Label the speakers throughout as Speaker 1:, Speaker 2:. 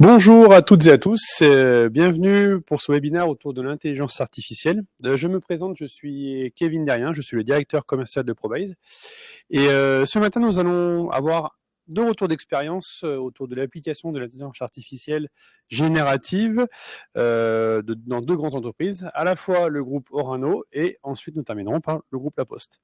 Speaker 1: Bonjour à toutes et à tous, bienvenue pour ce webinaire autour de l'intelligence artificielle. Je me présente, je suis Kevin Derrien, je suis le directeur commercial de ProBase. Et ce matin, nous allons avoir deux retours d'expérience autour de l'application de l'intelligence artificielle générative dans deux grandes entreprises, à la fois le groupe Orano et ensuite nous terminerons par le groupe La Poste.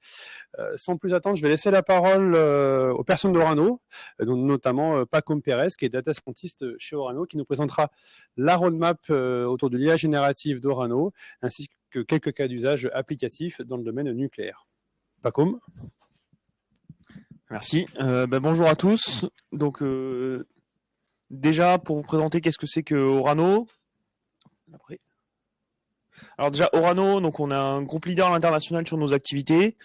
Speaker 1: Sans plus attendre, je vais laisser la parole aux personnes d'Orano, notamment Pacom Pérez, qui est data scientist chez Orano, qui nous présentera la roadmap autour de l'IA générative d'Orano, ainsi que quelques cas d'usage applicatifs dans le domaine nucléaire. Pacom.
Speaker 2: Merci. Bonjour à tous. Donc, déjà, pour vous présenter, qu'est-ce que c'est que Orano ? Alors déjà, Orano, donc on a un groupe leader à l'international sur nos activités.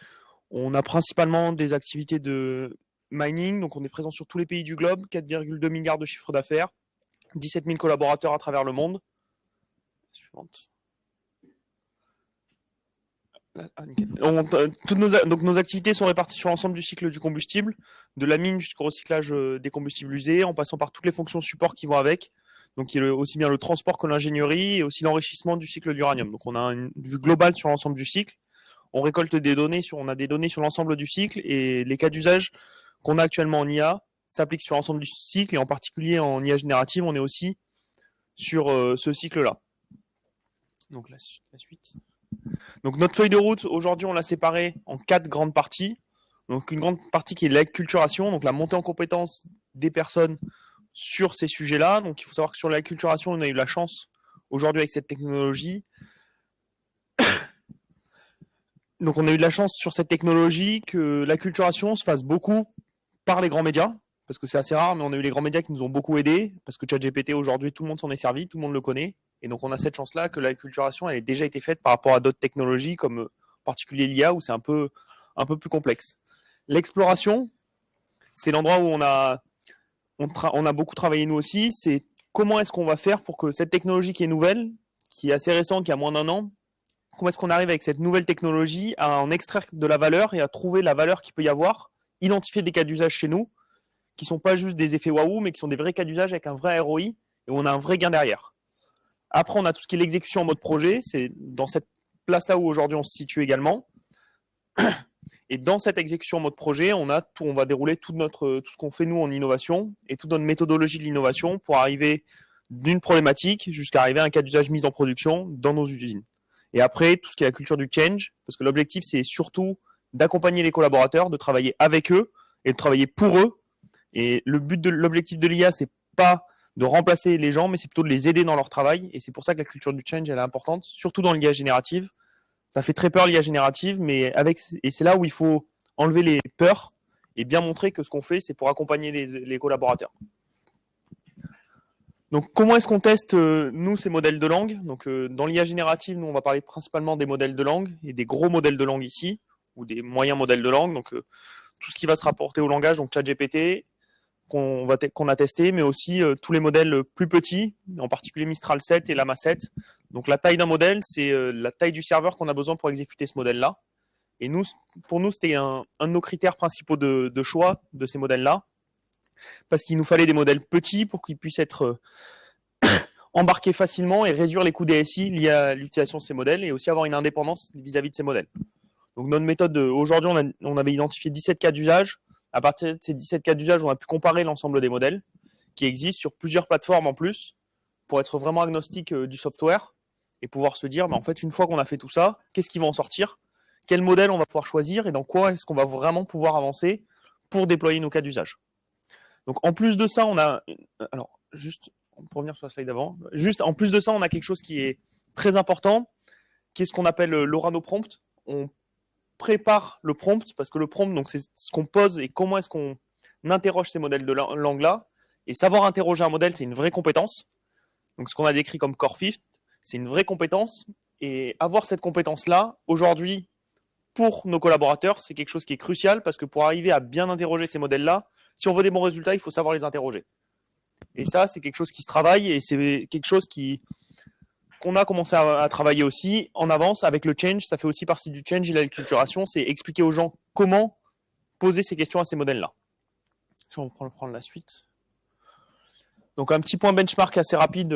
Speaker 2: On a principalement des activités de mining, donc on est présent sur tous les pays du globe, 4,2 milliards de chiffre d'affaires, 17 000 collaborateurs à travers le monde. Suivante. Donc nos activités sont réparties sur l'ensemble du cycle du combustible, de la mine jusqu'au recyclage des combustibles usés, en passant par toutes les fonctions support qui vont avec, donc il y a aussi bien le transport que l'ingénierie et aussi l'enrichissement du cycle d'uranium. Donc on a une vue globale sur l'ensemble du cycle. On récolte des données, on a des données sur l'ensemble du cycle et les cas d'usage qu'on a actuellement en IA s'appliquent sur l'ensemble du cycle et en particulier en IA générative, on est aussi sur ce cycle-là. Donc la suite. Donc notre feuille de route, aujourd'hui, on l'a séparée en 4 grandes parties. Donc une grande partie qui est l'acculturation, donc la montée en compétence des personnes sur ces sujets-là. Donc il faut savoir que sur l'acculturation, on a eu la chance aujourd'hui avec cette technologie. Donc on a eu de la chance sur cette technologie que l'acculturation se fasse beaucoup par les grands médias, parce que c'est assez rare, mais on a eu les grands médias qui nous ont beaucoup aidés, parce que ChatGPT aujourd'hui, tout le monde s'en est servi, tout le monde le connaît. Et donc on a cette chance-là que l'acculturation elle ait déjà été faite par rapport à d'autres technologies, comme en particulier l'IA, où c'est un peu plus complexe. L'exploration, c'est l'endroit où on a beaucoup travaillé nous aussi, c'est comment est-ce qu'on va faire pour que cette technologie qui est nouvelle, qui est assez récente, qui a moins d'1 an, comment est-ce qu'on arrive avec cette nouvelle technologie à en extraire de la valeur et à trouver la valeur qu'il peut y avoir, identifier des cas d'usage chez nous, qui ne sont pas juste des effets waouh, mais qui sont des vrais cas d'usage avec un vrai ROI, et où on a un vrai gain derrière. Après, on a tout ce qui est l'exécution en mode projet, c'est dans cette place-là où aujourd'hui on se situe également. Et dans cette exécution en mode projet, on va dérouler tout ce qu'on fait nous en innovation et toute notre méthodologie de l'innovation pour arriver d'une problématique jusqu'à arriver à un cas d'usage mis en production dans nos usines. Et après, tout ce qui est la culture du change, parce que l'objectif, c'est surtout d'accompagner les collaborateurs, de travailler avec eux et de travailler pour eux. Et l'objectif de l'IA, c'est pas de remplacer les gens, mais c'est plutôt de les aider dans leur travail. Et c'est pour ça que la culture du change, elle est importante, surtout dans l'IA générative. Ça fait très peur l'IA générative, et c'est là où il faut enlever les peurs et bien montrer que ce qu'on fait, c'est pour accompagner les collaborateurs. Donc, comment est-ce qu'on teste, nous, ces modèles de langue ? Donc, dans l'IA générative, nous, on va parler principalement des modèles de langue et des gros modèles de langue ici, ou des moyens modèles de langue. Donc, tout ce qui va se rapporter au langage, donc ChatGPT, qu'on a testé, mais aussi tous les modèles plus petits, en particulier Mistral 7 et Llama 7. Donc la taille d'un modèle, c'est la taille du serveur qu'on a besoin pour exécuter ce modèle-là. Et pour nous, c'était un de nos critères principaux de choix de ces modèles-là, parce qu'il nous fallait des modèles petits pour qu'ils puissent être embarqués facilement et réduire les coûts DSI liés à l'utilisation de ces modèles et aussi avoir une indépendance vis-à-vis de ces modèles. Donc notre méthode, aujourd'hui, on avait identifié 17 cas d'usage. À partir de ces 17 cas d'usage, on a pu comparer l'ensemble des modèles qui existent sur plusieurs plateformes en plus pour être vraiment agnostique du software et pouvoir se dire, en fait, une fois qu'on a fait tout ça, qu'est-ce qui va en sortir ? Quel modèle on va pouvoir choisir et dans quoi est-ce qu'on va vraiment pouvoir avancer pour déployer nos cas d'usage ? Donc, en plus de ça, alors, juste pour revenir sur la slide d'avant, en plus de ça, on a quelque chose qui est très important, qui est ce qu'on appelle l'Orano Prompt. On prépare le prompt, parce que le prompt, donc, c'est ce qu'on pose et comment est-ce qu'on interroge ces modèles de langue-là. Et savoir interroger un modèle, c'est une vraie compétence. Donc, ce qu'on a décrit comme Core Fifth, c'est une vraie compétence. Et avoir cette compétence-là, aujourd'hui, pour nos collaborateurs, c'est quelque chose qui est crucial, parce que pour arriver à bien interroger ces modèles-là, si on veut des bons résultats, il faut savoir les interroger. Et ça, c'est quelque chose qui se travaille, et c'est quelque chose qu'on a commencé à travailler aussi en avance avec le change. Ça fait aussi partie du change et de l'acculturation, c'est expliquer aux gens comment poser ces questions à ces modèles-là. Si on va prendre la suite. Donc un petit point benchmark assez rapide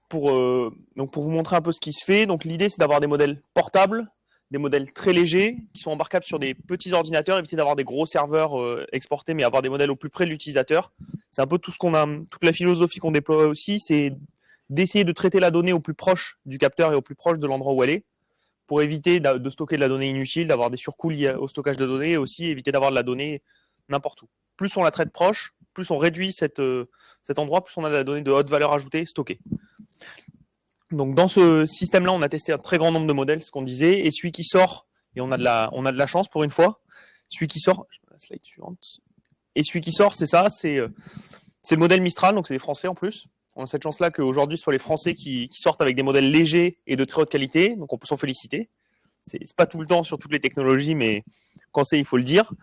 Speaker 2: pour vous montrer un peu ce qui se fait. Donc l'idée, c'est d'avoir des modèles portables, des modèles très légers, qui sont embarquables sur des petits ordinateurs, éviter d'avoir des gros serveurs exportés, mais avoir des modèles au plus près de l'utilisateur. C'est un peu tout ce qu'on a, toute la philosophie qu'on déploie aussi, c'est d'essayer de traiter la donnée au plus proche du capteur et au plus proche de l'endroit où elle est, pour éviter de stocker de la donnée inutile, d'avoir des surcoûts liés au stockage de données, et aussi éviter d'avoir de la donnée n'importe où. Plus on la traite proche, plus on réduit cet endroit, plus on a de la donnée de haute valeur ajoutée stockée. Donc dans ce système-là, on a testé un très grand nombre de modèles, ce qu'on disait, et celui qui sort, et on a de la chance pour une fois, celui qui sort, la slide suivante, et celui qui sort, c'est ça, c'est le modèle Mistral, donc c'est les Français en plus. On a cette chance-là qu'aujourd'hui, ce soit les Français qui sortent avec des modèles légers et de très haute qualité, donc on peut s'en féliciter. C'est pas tout le temps sur toutes les technologies, mais quand c'est, il faut le dire.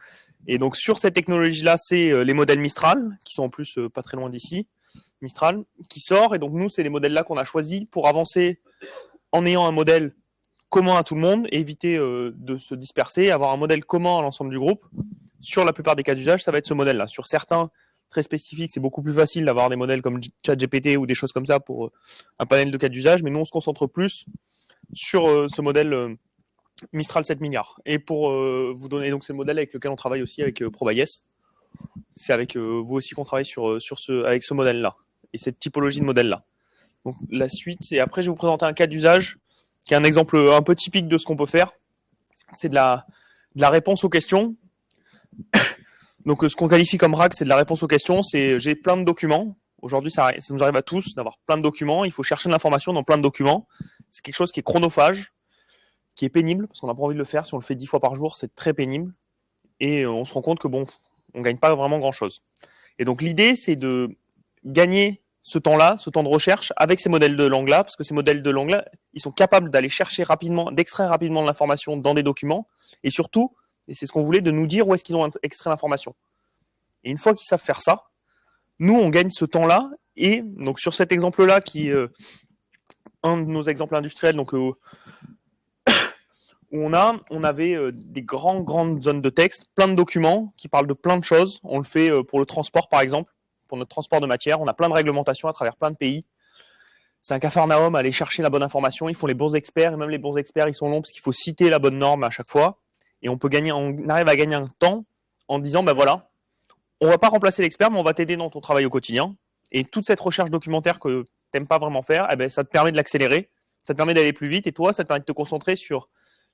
Speaker 2: Et donc sur cette technologie-là, c'est les modèles Mistral, qui sont en plus pas très loin d'ici, Mistral, qui sort. Et donc nous, c'est les modèles-là qu'on a choisis pour avancer en ayant un modèle commun à tout le monde et éviter de se disperser, avoir un modèle commun à l'ensemble du groupe. Sur la plupart des cas d'usage, ça va être ce modèle-là. Sur certains très spécifiques, c'est beaucoup plus facile d'avoir des modèles comme ChatGPT ou des choses comme ça pour un panel de cas d'usage, mais nous, on se concentre plus sur ce modèle Mistral 7 milliards. Et pour vous donner, donc c'est le modèle avec lequel on travaille aussi avec ProBuyS. C'est avec vous aussi qu'on travaille avec ce modèle-là et cette typologie de modèle-là. Donc la suite, c'est après, je vais vous présenter un cas d'usage qui est un exemple un peu typique de ce qu'on peut faire. C'est de la réponse aux questions. Donc ce qu'on qualifie comme RAG, c'est de la réponse aux questions. C'est j'ai plein de documents. Aujourd'hui, ça nous arrive à tous d'avoir plein de documents. Il faut chercher de l'information dans plein de documents. C'est quelque chose qui est chronophage, qui est pénible, parce qu'on n'a pas envie de le faire. Si on le fait 10 fois par jour, c'est très pénible. Et on se rend compte que bon, on gagne pas vraiment grand-chose. Et donc l'idée, c'est de gagner ce temps-là, ce temps de recherche avec ces modèles de langue-là, parce que ces modèles de langue-là, ils sont capables d'aller chercher rapidement, d'extraire rapidement de l'information dans des documents, et surtout, et c'est ce qu'on voulait, de nous dire où est-ce qu'ils ont extrait l'information. Et une fois qu'ils savent faire ça, nous, on gagne ce temps-là, et donc sur cet exemple-là, qui est un de nos exemples industriels, donc où on avait des grandes zones de texte, plein de documents qui parlent de plein de choses. On le fait pour le transport, par exemple, pour notre transport de matière. On a plein de réglementations à travers plein de pays. C'est un capharnaüm à aller chercher la bonne information. Ils font les bons experts, et même les bons experts, ils sont longs parce qu'il faut citer la bonne norme à chaque fois. Et on arrive à gagner un temps en disant, ben voilà, on va pas remplacer l'expert, mais on va t'aider dans ton travail au quotidien. Et toute cette recherche documentaire que t'aimes pas vraiment faire, eh ben, ça te permet de l'accélérer, ça te permet d'aller plus vite, et toi, ça te permet de te concentrer sur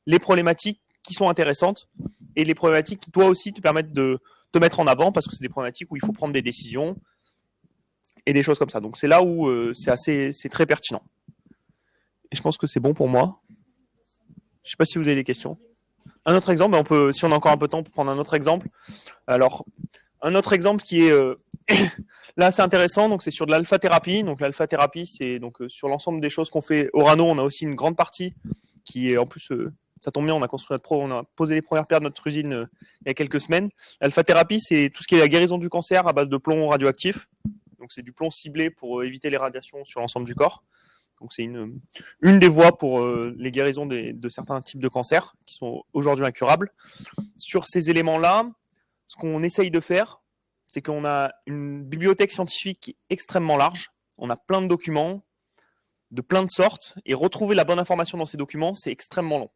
Speaker 2: les problématiques qui sont intéressantes et les problématiques qui, toi aussi, te permettent de te mettre en avant parce que c'est des problématiques où il faut prendre des décisions et des choses comme ça. Donc, c'est là où c'est très pertinent. Et je pense que c'est bon pour moi. Je ne sais pas si vous avez des questions. Un autre exemple, on peut, si on a encore un peu de temps, pour prendre un autre exemple. Alors, un autre exemple qui est là, c'est intéressant. Donc, c'est sur de l'alpha-thérapie. Donc, l'alpha-thérapie, c'est donc sur l'ensemble des choses qu'on fait au Rano. On a aussi une grande partie qui est en plus ça tombe bien, on a posé les premières pierres de notre usine il y a quelques semaines. L'alpha-thérapie, c'est tout ce qui est la guérison du cancer à base de plomb radioactif. Donc c'est du plomb ciblé pour éviter les radiations sur l'ensemble du corps. Donc c'est une des voies pour les guérisons de certains types de cancers qui sont aujourd'hui incurables. Sur ces éléments-là, ce qu'on essaye de faire, c'est qu'on a une bibliothèque scientifique qui est extrêmement large. On a plein de documents de plein de sortes, et retrouver la bonne information dans ces documents, c'est extrêmement long.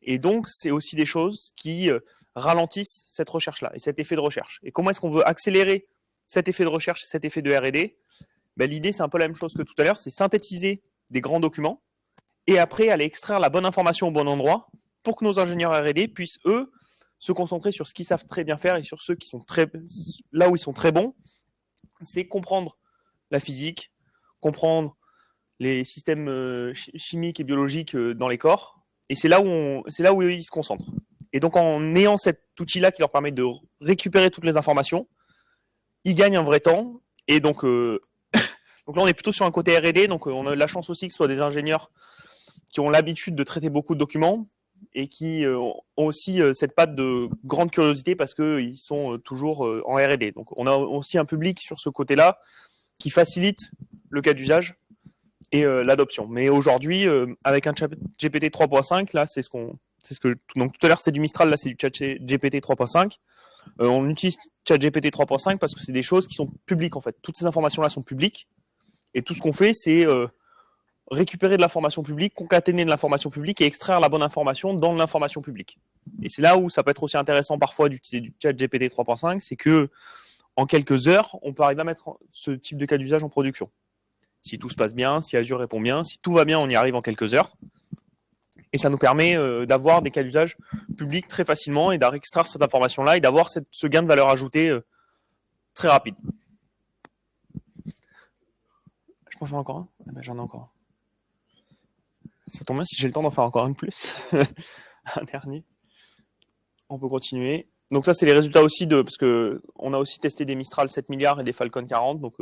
Speaker 2: Et donc, c'est aussi des choses qui ralentissent cette recherche-là et cet effet de recherche. Et comment est-ce qu'on veut accélérer cet effet de recherche et cet effet de R&D ? Ben, l'idée, c'est un peu la même chose que tout à l'heure, c'est synthétiser des grands documents et après aller extraire la bonne information au bon endroit pour que nos ingénieurs R&D puissent, eux, se concentrer sur ce qu'ils savent très bien faire et sur ceux qui sont là où ils sont très bons. C'est comprendre la physique, comprendre les systèmes chimiques et biologiques dans les corps, et c'est là où ils se concentrent. Et donc en ayant cet outil-là qui leur permet de récupérer toutes les informations, ils gagnent un vrai temps, et donc là on est plutôt sur un côté R&D, donc on a la chance aussi que ce soit des ingénieurs qui ont l'habitude de traiter beaucoup de documents, et qui ont aussi cette patte de grande curiosité parce qu'ils sont toujours en R&D. Donc on a aussi un public sur ce côté-là qui facilite le cas d'usage et l'adoption. Mais aujourd'hui, avec un GPT 3.5, là, c'est ce Donc tout à l'heure c'était du Mistral, là c'est du ChatGPT 3.5. On utilise ChatGPT 3.5 parce que c'est des choses qui sont publiques en fait. Toutes ces informations-là sont publiques et tout ce qu'on fait c'est récupérer de l'information publique, concaténer de l'information publique et extraire la bonne information dans l'information publique. Et c'est là où ça peut être aussi intéressant parfois d'utiliser du ChatGPT 3.5, c'est que en quelques heures, on peut arriver à mettre ce type de cas d'usage en production. Si tout se passe bien, si Azure répond bien, si tout va bien, on y arrive en quelques heures. Et ça nous permet d'avoir des cas d'usage publics très facilement et d'extraire cette information-là et d'avoir ce gain de valeur ajoutée très rapide. Je peux en faire encore un ? Ah ben, j'en ai encore un. Ça tombe bien si j'ai le temps d'en faire encore un de plus. Un dernier. On peut continuer. Donc ça, c'est les résultats aussi parce que on a aussi testé des Mistral 7 milliards et des Falcon 40. Donc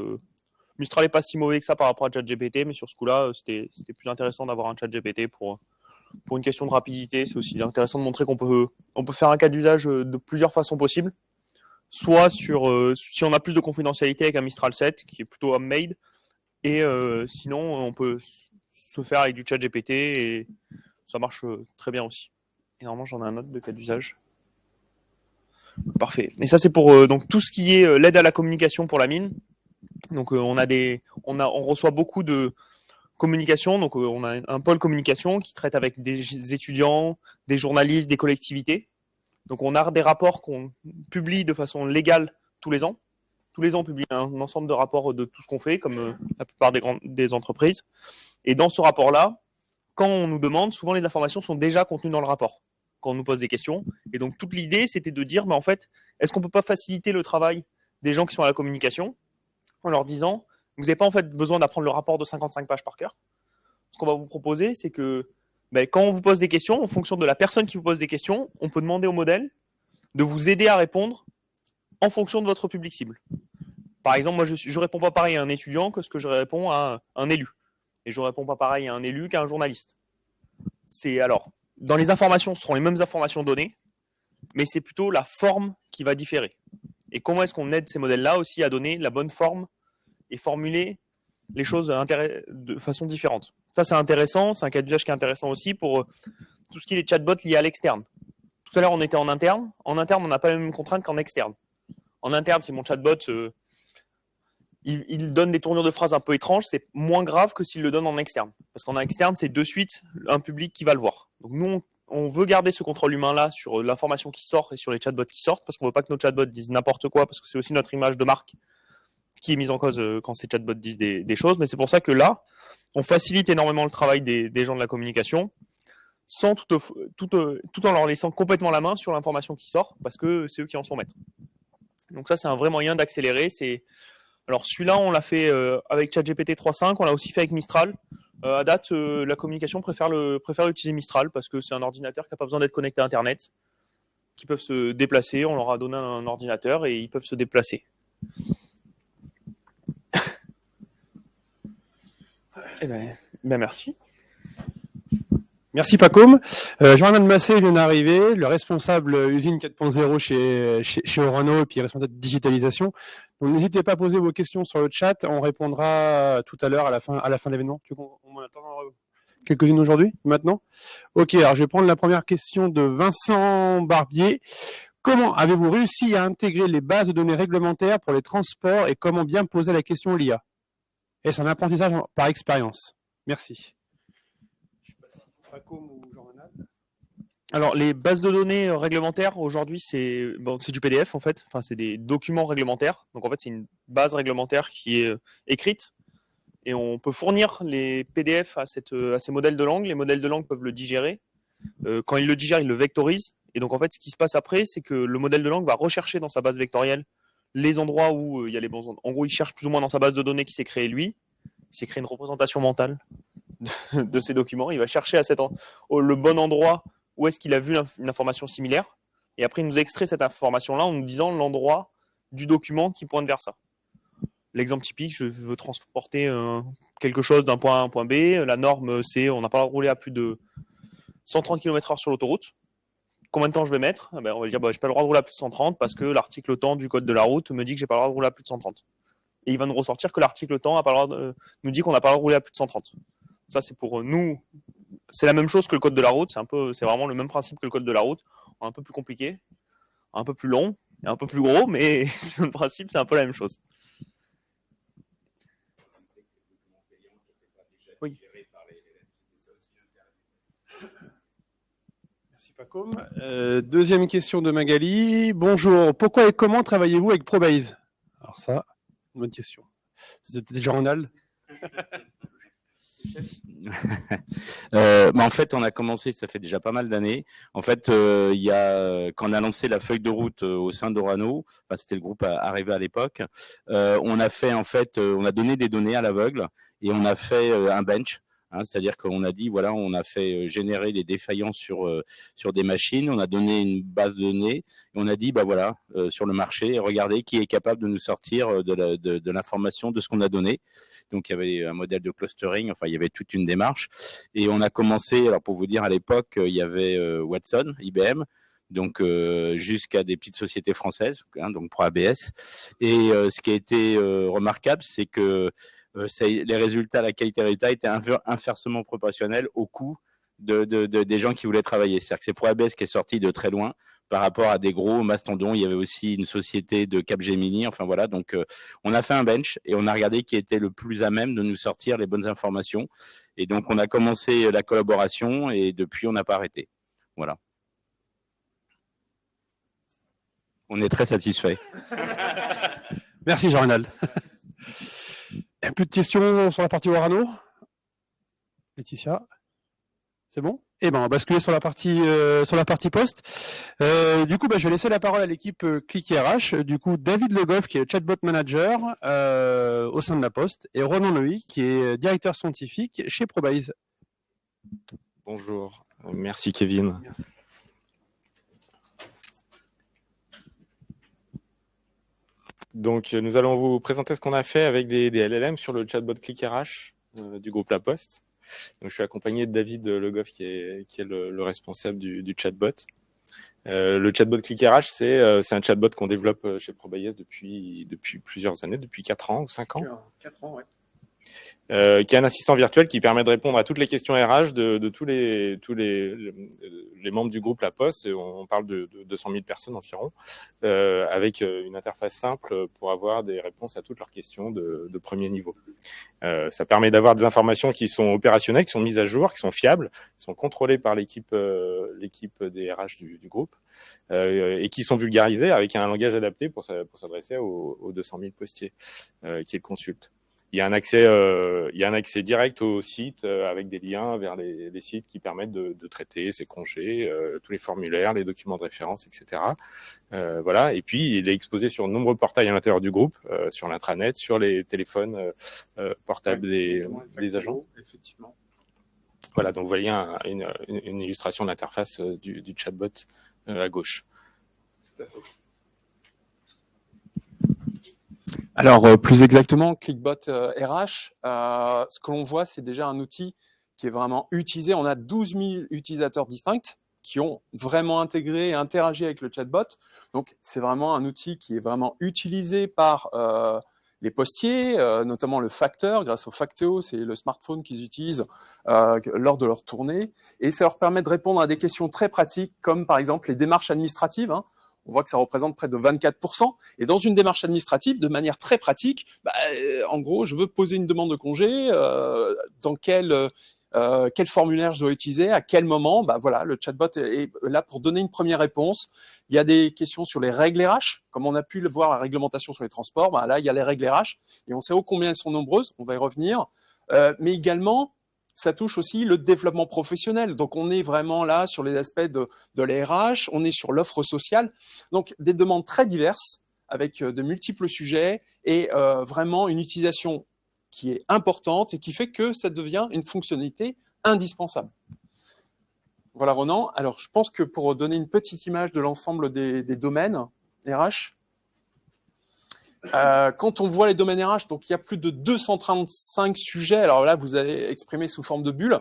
Speaker 2: Mistral n'est pas si mauvais que ça par rapport à ChatGPT, mais sur ce coup-là, c'était plus intéressant d'avoir un ChatGPT pour une question de rapidité. C'est aussi intéressant de montrer qu'on peut faire un cas d'usage de plusieurs façons possibles. Soit si on a plus de confidentialité avec un Mistral 7, qui est plutôt homemade, et sinon, on peut se faire avec du ChatGPT et ça marche très bien aussi. Et normalement, j'en ai un autre de cas d'usage. Parfait. Et ça, c'est pour donc tout ce qui est l'aide à la communication pour la mine. Donc, on reçoit beaucoup de communication. Donc, on a un pôle communication qui traite avec des étudiants, des journalistes, des collectivités. Donc, on a des rapports qu'on publie de façon légale tous les ans. Tous les ans, on publie un ensemble de rapports de tout ce qu'on fait, comme la plupart des entreprises. Et dans ce rapport-là, quand on nous demande, souvent les informations sont déjà contenues dans le rapport, quand on nous pose des questions. Et donc, toute l'idée, c'était de dire, en fait, est-ce qu'on ne peut pas faciliter le travail des gens qui sont à la communication en leur disant, vous n'avez pas en fait besoin d'apprendre le rapport de 55 pages par cœur. Ce qu'on va vous proposer, c'est que quand on vous pose des questions, en fonction de la personne qui vous pose des questions, on peut demander au modèle de vous aider à répondre en fonction de votre public cible. Par exemple, moi, je ne réponds pas pareil à un étudiant que ce que je réponds à un élu. Et je ne réponds pas pareil à un élu qu'à un journaliste. Alors, dans les informations, ce seront les mêmes informations données, mais c'est plutôt la forme qui va différer. Et comment est-ce qu'on aide ces modèles-là aussi à donner la bonne forme et formuler les choses de façon différente. Ça, c'est intéressant. C'est un cas d'usage qui est intéressant aussi pour tout ce qui est les chatbots liés à l'externe. Tout à l'heure, on était en interne. En interne, on n'a pas les mêmes contraintes qu'en externe. En interne, si mon chatbot il donne des tournures de phrases un peu étranges, c'est moins grave que s'il le donne en externe. Parce qu'en externe, c'est de suite un public qui va le voir. Donc nous, on veut garder ce contrôle humain-là sur l'information qui sort et sur les chatbots qui sortent, parce qu'on ne veut pas que nos chatbots disent n'importe quoi, parce que c'est aussi notre image de marque qui est mise en cause quand ces chatbots disent des choses. Mais c'est pour ça que là, on facilite énormément le travail des gens de la communication, sans tout en leur laissant complètement la main sur l'information qui sort, parce que c'est eux qui en sont maîtres. Donc ça, c'est un vrai moyen d'accélérer. Alors celui-là, on l'a fait avec ChatGPT 3.5, on l'a aussi fait avec Mistral. À date, la communication préfère utiliser Mistral parce que c'est un ordinateur qui n'a pas besoin d'être connecté à Internet, qui peuvent se déplacer. On leur a donné un ordinateur et ils peuvent se déplacer. Merci.
Speaker 1: Merci Pacôme. Jean-Arnaud Massé vient d'arriver, le responsable usine 4.0 chez Orano et puis responsable de digitalisation. Donc n'hésitez pas à poser vos questions sur le chat, on répondra tout à l'heure à la fin de l'événement. Tu veux qu'on attend quelques-unes aujourd'hui, maintenant ? Ok, alors je vais prendre la première question de Vincent Barbier. Comment avez-vous réussi à intégrer les bases de données réglementaires pour les transports et comment bien poser la question l'IA ? Est-ce un apprentissage par expérience ? Merci.
Speaker 2: Alors, les bases de données réglementaires, aujourd'hui, c'est du PDF, en fait. Enfin, c'est des documents réglementaires. Donc, en fait, c'est une base réglementaire qui est écrite. Et on peut fournir les PDF à ces modèles de langue. Les modèles de langue peuvent le digérer. Quand ils le digèrent, ils le vectorisent. Et donc, en fait, ce qui se passe après, c'est que le modèle de langue va rechercher dans sa base vectorielle les endroits où il y a les bons endroits. En gros, il cherche plus ou moins dans sa base de données qui s'est créée lui. Il s'est créé une représentation mentale de ces documents. Il va chercher le bon endroit où est-ce qu'il a vu une information similaire. Et après, il nous extrait cette information-là en nous disant l'endroit du document qui pointe vers ça. L'exemple typique, je veux transporter quelque chose d'un point A à un point B. La norme, c'est on n'a pas le droit de rouler à plus de 130 km/h sur l'autoroute. Combien de temps je vais mettre ? On va dire je n'ai pas le droit de rouler à plus de 130 parce que l'article temps du code de la route me dit que je n'ai pas le droit de rouler à plus de 130. Et il va nous ressortir que l'article temps nous dit qu'on n'a pas le droit de rouler à plus de 130. Ça, c'est pour nous c'est la même chose que le code de la route. C'est vraiment le même principe que le code de la route, un peu plus compliqué, un peu plus long et un peu plus gros, mais sur le principe, c'est un peu la même chose. Oui.
Speaker 1: Merci Paco. Deuxième question de Magali. Bonjour, pourquoi et comment travaillez-vous avec Probase? Alors ça, bonne question. C'était déjà Ronald.
Speaker 3: En fait, on a commencé, ça fait déjà pas mal d'années. En fait, quand on a lancé la feuille de route au sein d'Orano, enfin, c'était le groupe arrivé à l'époque, on a donné des données à l'aveugle et on a fait un bench. C'est-à-dire qu'on a dit, voilà, on a fait générer des défaillances sur des machines, on a donné une base de données et on a dit, bah voilà, sur le marché, regardez qui est capable de nous sortir de l'information de ce qu'on a donné. Donc, il y avait un modèle de clustering, enfin, il y avait toute une démarche. Et on a commencé, alors pour vous dire, à l'époque, il y avait Watson, IBM, donc jusqu'à des petites sociétés françaises, donc pour ABS. Et ce qui a été remarquable, c'est que les résultats, la qualité des résultats étaient inversement proportionnels au coût des gens qui voulaient travailler. C'est-à-dire que c'est ProABS qui est sorti de très loin par rapport à des gros mastodons. Il y avait aussi une société de Capgemini. Enfin voilà, donc on a fait un bench et on a regardé qui était le plus à même de nous sortir les bonnes informations. Et donc on a commencé la collaboration et depuis on n'a pas arrêté. Voilà. On est très satisfait.
Speaker 1: Merci Jean-Ronald. Plus de questions sur la partie Orano? Laetitia? C'est bon? Eh ben, on va basculer sur la partie poste. Du coup, je vais laisser la parole à l'équipe ClickRH. Du coup, David Le Goff, qui est chatbot manager au sein de la Poste, et Ronan Loïc, qui est directeur scientifique chez Probase.
Speaker 4: Bonjour, merci Kevin. Merci. Donc, nous allons vous présenter ce qu'on a fait avec des LLM sur le chatbot ClickRH du groupe La Poste. Donc, je suis accompagné de David Le Goff, qui est le responsable du chatbot. Le chatbot ClickRH, c'est un chatbot qu'on développe chez Probase depuis plusieurs années, depuis 4 ans ou 5 ans.
Speaker 1: 4 ans, ouais.
Speaker 4: Qui est un assistant virtuel qui permet de répondre à toutes les questions RH de tous les membres du groupe La Poste. On parle de 200 000 personnes environ, avec une interface simple pour avoir des réponses à toutes leurs questions de premier niveau. Ça permet d'avoir des informations qui sont opérationnelles, qui sont mises à jour, qui sont fiables, qui sont contrôlées par l'équipe des RH du groupe, et qui sont vulgarisées avec un langage adapté pour s'adresser aux 200 000 postiers qui le consultent. Il y a un accès direct au site avec des liens vers les sites qui permettent de traiter ses congés, tous les formulaires, les documents de référence, etc. Voilà. Et puis, il est exposé sur de nombreux portails à l'intérieur du groupe, sur l'intranet, sur les téléphones portables des agents. Effectivement. Voilà. Donc, vous voyez une illustration de l'interface du chatbot à gauche. Tout à fait.
Speaker 5: Alors, plus exactement, ClickBot RH, ce que l'on voit, c'est déjà un outil qui est vraiment utilisé. On a 12 000 utilisateurs distincts qui ont vraiment intégré et interagi avec le chatbot. Donc, c'est vraiment un outil qui est vraiment utilisé par les postiers, notamment le facteur, grâce au Facteo, c'est le smartphone qu'ils utilisent lors de leur tournée. Et ça leur permet de répondre à des questions très pratiques, comme par exemple les démarches administratives. On voit que ça représente près de 24%. Et dans une démarche administrative, de manière très pratique, en gros, je veux poser une demande de congé, dans quel formulaire je dois utiliser, à quel moment, voilà, le chatbot est là pour donner une première réponse. Il y a des questions sur les règles RH, comme on a pu le voir, la réglementation sur les transports, là, il y a les règles RH, et on sait combien elles sont nombreuses, on va y revenir, mais également, ça touche aussi le développement professionnel. Donc, on est vraiment là sur les aspects de l'ARH, on est sur l'offre sociale. Donc, des demandes très diverses avec de multiples sujets et vraiment une utilisation qui est importante et qui fait que ça devient une fonctionnalité indispensable. Voilà, Ronan. Alors, je pense que pour donner une petite image de l'ensemble des domaines RH, Quand on voit les domaines RH, donc il y a plus de 235 sujets. Alors là, vous avez exprimé sous forme de bulles.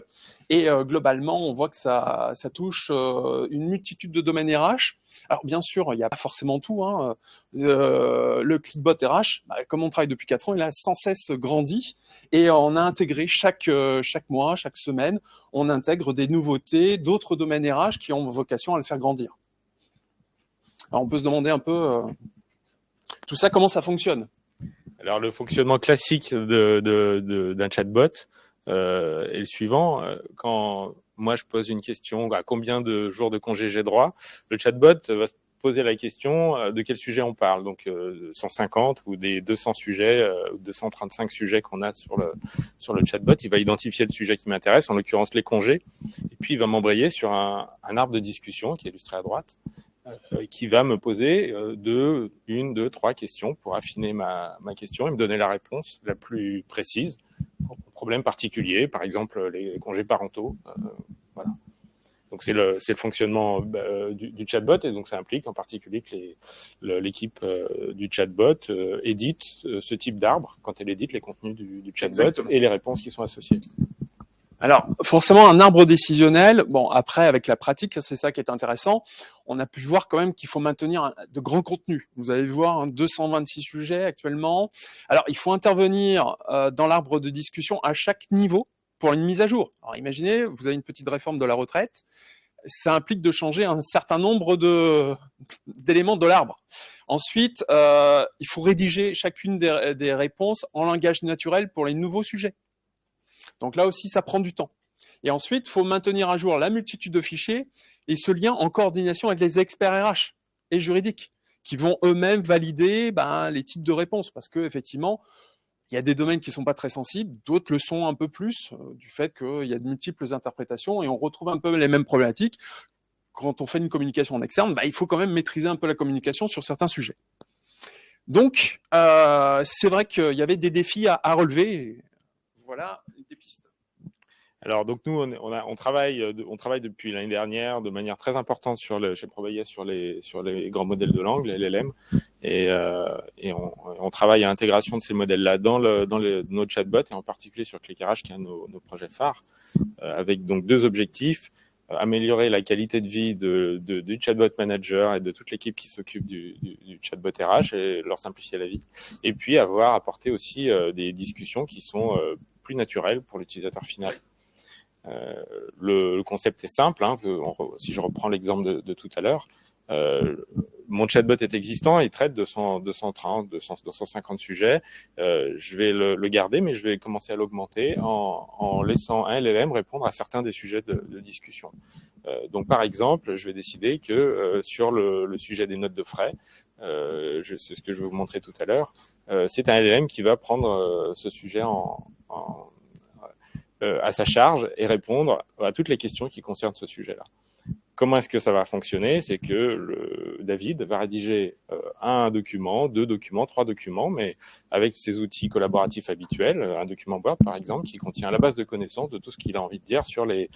Speaker 5: Et globalement, on voit que ça touche une multitude de domaines RH. Alors bien sûr, il n'y a pas forcément tout. Hein. Le Clickbot RH, comme on travaille depuis 4 ans, il a sans cesse grandi. Et on a intégré chaque mois, chaque semaine, on intègre des nouveautés, d'autres domaines RH qui ont vocation à le faire grandir. Alors on peut se demander un peu tout ça, comment ça fonctionne?
Speaker 4: Alors, le fonctionnement classique d'un chatbot est le suivant. Quand moi, je pose une question, à combien de jours de congé j'ai droit, le chatbot va se poser la question de quel sujet on parle. Donc, 150 ou des 200 sujets, 235 sujets qu'on a sur le chatbot. Il va identifier le sujet qui m'intéresse, en l'occurrence les congés. Et puis, il va m'embrayer sur un arbre de discussion qui est illustré à droite, qui va me poser une, deux, trois questions pour affiner ma question et me donner la réponse la plus précise pour un problème particulier, par exemple les congés parentaux. Voilà. Donc c'est le fonctionnement du chatbot, et donc ça implique en particulier que l'équipe du chatbot édite ce type d'arbre quand elle édite les contenus du chatbot. Exactement. Et les réponses qui sont associées.
Speaker 5: Alors, forcément, un arbre décisionnel, bon, après, avec la pratique, c'est ça qui est intéressant, on a pu voir quand même qu'il faut maintenir de grands contenus. Vous allez voir, 226 sujets actuellement. Alors, il faut intervenir dans l'arbre de discussion à chaque niveau pour une mise à jour. Alors, imaginez, vous avez une petite réforme de la retraite, ça implique de changer un certain nombre d'éléments de l'arbre. Ensuite, il faut rédiger chacune des réponses en langage naturel pour les nouveaux sujets. Donc là aussi, ça prend du temps. Et ensuite, il faut maintenir à jour la multitude de fichiers et ce lien en coordination avec les experts RH et juridiques qui vont eux-mêmes valider les types de réponses. Parce qu'effectivement, il y a des domaines qui ne sont pas très sensibles, d'autres le sont un peu plus, du fait qu'il y a de multiples interprétations et on retrouve un peu les mêmes problématiques. Quand on fait une communication en externe, il faut quand même maîtriser un peu la communication sur certains sujets. Donc, c'est vrai qu'il y avait des défis à relever. Voilà des pistes.
Speaker 4: Alors donc nous on travaille depuis l'année dernière de manière très importante chez ProBayes sur les grands modèles de langue, les LLM, et on travaille à l'intégration de ces modèles-là dans nos chatbots, et en particulier sur ClickRH qui est un de nos projets phares, avec donc 2 objectifs: améliorer la qualité de vie du chatbot manager et de toute l'équipe qui s'occupe du chatbot RH et leur simplifier la vie, et puis apporté aussi des discussions qui sont plus naturelles pour l'utilisateur final. Le concept est simple, hein, si je reprends l'exemple de tout à l'heure, mon chatbot est existant, il traite 230, 250 sujets, je vais le garder, mais je vais commencer à l'augmenter en laissant un LLM répondre à certains des sujets de discussion. Donc par exemple, je vais décider que sur le sujet des notes de frais, c'est ce que je vais vous montrer tout à l'heure, c'est un LLM qui va prendre ce sujet à sa charge et répondre à toutes les questions qui concernent ce sujet-là. Comment est-ce que ça va fonctionner? C'est que David va rédiger un document, 2 documents, 3 documents, mais avec ses outils collaboratifs habituels, un document Word par exemple, qui contient la base de connaissances de tout ce qu'il a envie de dire sur les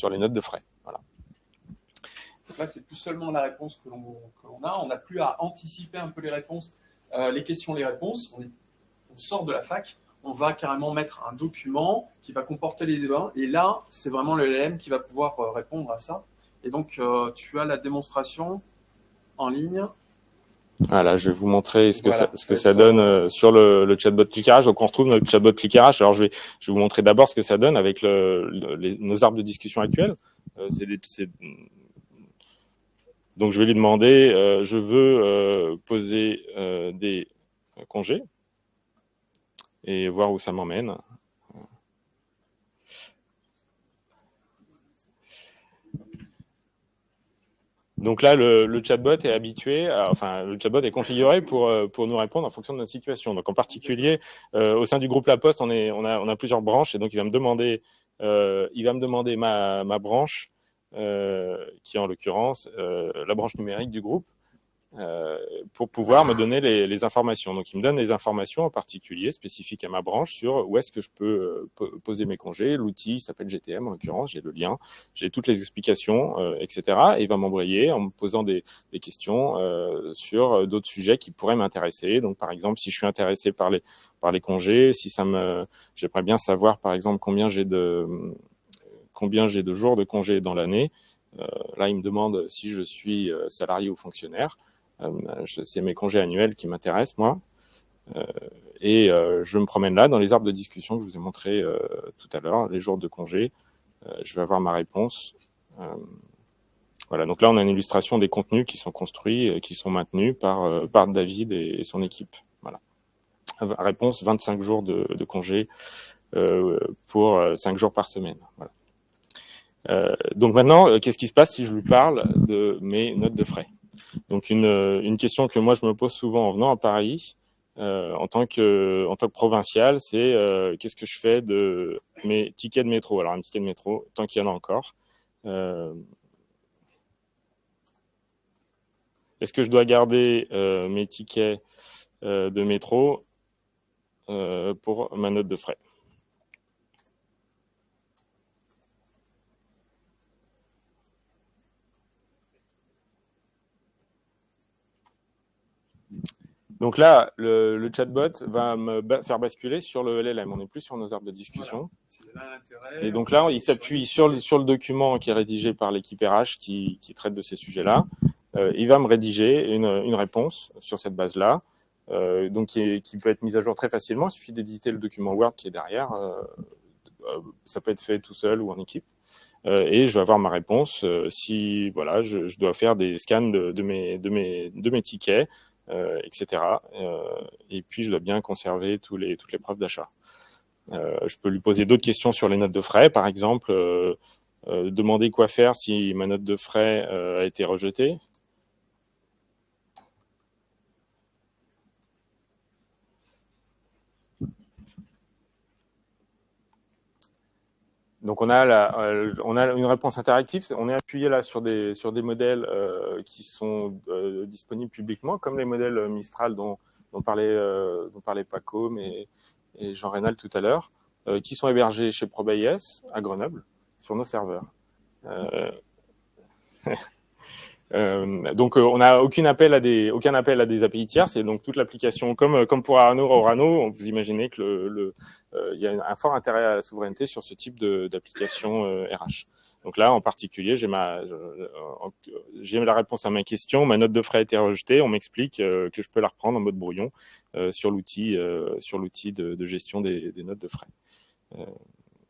Speaker 4: notes de frais. Voilà.
Speaker 5: Donc là, c'est plus seulement la réponse que l'on a. On n'a plus à anticiper un peu les réponses, les questions, les réponses. On sort de la fac. On va carrément mettre un document qui va comporter les débats. Et là, c'est vraiment le LLM qui va pouvoir répondre à ça. Et donc, tu as la démonstration en ligne.
Speaker 4: Voilà, je vais vous montrer ce que ça donne sur le chatbot ClickRH. Donc, on retrouve notre chatbot ClickRH. Alors, je vais vous montrer d'abord ce que ça donne avec nos arbres de discussion actuels. Donc, je vais lui demander, je veux poser des congés et voir où ça m'emmène. Donc là, le chatbot est le chatbot est configuré pour nous répondre en fonction de notre situation. Donc en particulier, au sein du groupe La Poste, on a plusieurs branches, et donc il va me demander ma branche, qui est en l'occurrence la branche numérique du groupe. pour pouvoir me donner les informations. Donc, il me donne les informations en particulier spécifiques à ma branche sur où est-ce que je peux poser mes congés. L'outil s'appelle GTM, en l'occurrence, j'ai le lien, j'ai toutes les explications, etc. Et il va m'embrayer en me posant des questions sur d'autres sujets qui pourraient m'intéresser. Donc, par exemple, si je suis intéressé par les congés, j'aimerais bien savoir, par exemple, combien j'ai de jours de congés dans l'année. Là, il me demande si je suis salarié ou fonctionnaire. C'est mes congés annuels qui m'intéressent, moi. Et je me promène là dans les arbres de discussion que je vous ai montré tout à l'heure, les jours de congés. Je vais avoir ma réponse. Voilà, donc là, on a une illustration des contenus qui sont construits, qui sont maintenus par David et son équipe. Voilà. Réponse, 25 jours de congés pour 5 jours par semaine. Voilà. Donc maintenant, qu'est-ce qui se passe si je lui parle de mes notes de frais? Donc une question que moi je me pose souvent en venant à Paris, en tant que provincial, c'est qu'est-ce que je fais de mes tickets de métro? Alors un ticket de métro, tant qu'il y en a encore. Est-ce que je dois garder mes tickets de métro pour ma note de frais? Donc là, le chatbot va me faire basculer sur le LLM. On n'est plus sur nos arbres de discussion. Voilà. Et donc là, il s'appuie sur le document qui est rédigé par l'équipe RH qui traite de ces sujets-là. Il va me rédiger une réponse sur cette base-là, donc qui peut être mise à jour très facilement. Il suffit d'éditer le document Word qui est derrière. Ça peut être fait tout seul ou en équipe. Et je vais avoir ma réponse si voilà, je dois faire des scans de mes tickets. Etc. Et puis, je dois bien conserver toutes les preuves d'achat. Je peux lui poser d'autres questions sur les notes de frais, par exemple, demander quoi faire si ma note de frais a été rejetée. Donc on a une réponse interactive. On est appuyé là sur des modèles qui sont disponibles publiquement, comme les modèles Mistral dont parlait Paco et Jean Rénal tout à l'heure, qui sont hébergés chez ProBayS à Grenoble sur nos serveurs. Donc on n'a aucun appel à des API tierces, et donc toute l'application, comme pour Orano, vous imaginez que il y a un fort intérêt à la souveraineté sur ce type d'application RH. Donc là, en particulier, j'ai la réponse à ma question, ma note de frais a été rejetée, on m'explique que je peux la reprendre en mode brouillon sur l'outil de gestion des notes de frais.